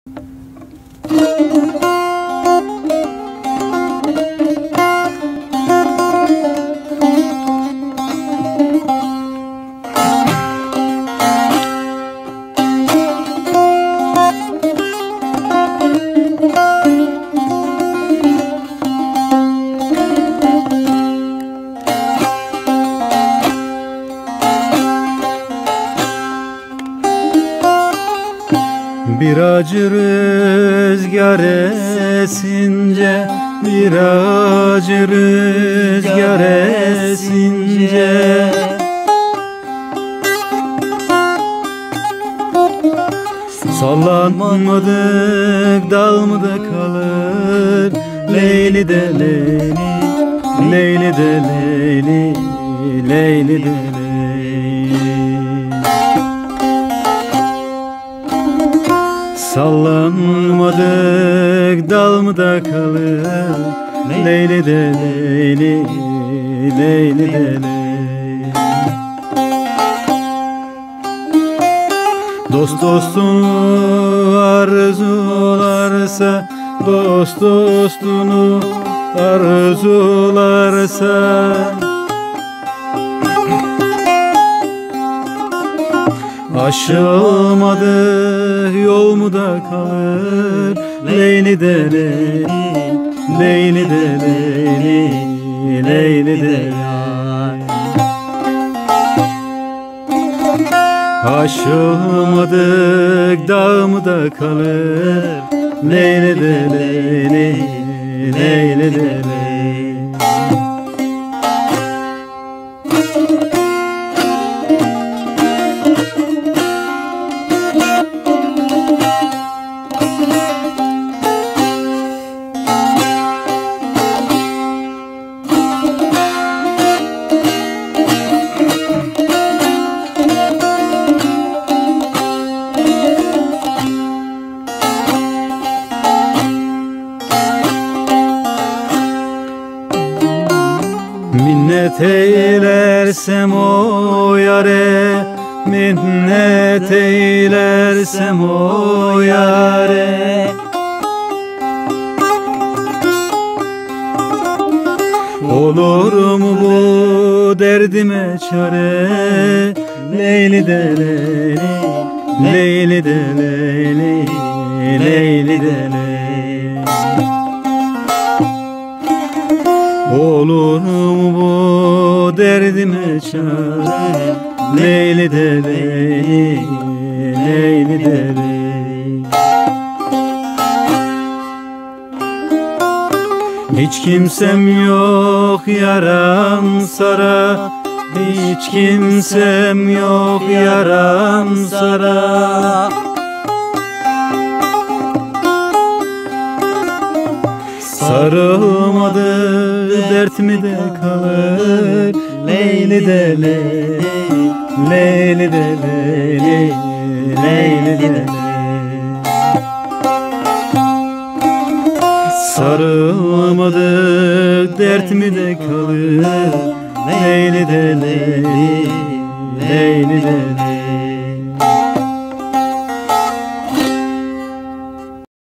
Bir acı rüzgar esince, bir acı rüzgar esince, sallanmadık dal mı da kalır, Leyli de Leyli, Leyli de Leyli, Leyli de Leyli. Sallanmadık dal mı da kalır, Leyli de Leyli, Leyli de Leyli. Dost dostunu arzularsa, dost dostunu arzularsa, aşılmadı yol mu da kalır, Leyli de Leyli, Leyli de Leyli, Leyli de Leyli. Aşılmadık dağ mı da kalır, Leyli de Leyli, Leyli de Leyli. Minnet eylersem o yare, minnet eylersem o yare, olur mu bu derdime çare, Leyli de Leyli, Leyli de Leyli, Leyli de Leyli. Olur mu bu derdime çare, Leyli de Leyli, Leyli de Leyli. Hiç kimsem yok yaram sara, hiç kimsem yok yaram sara. Sarılmadı dert mi de kalır, Leyli de Leyli, Leyli de Leyli, Leyli de Leyli. Sarılmadık dert mi de kalır, Leyli de Leyli, Leyli de Leyli.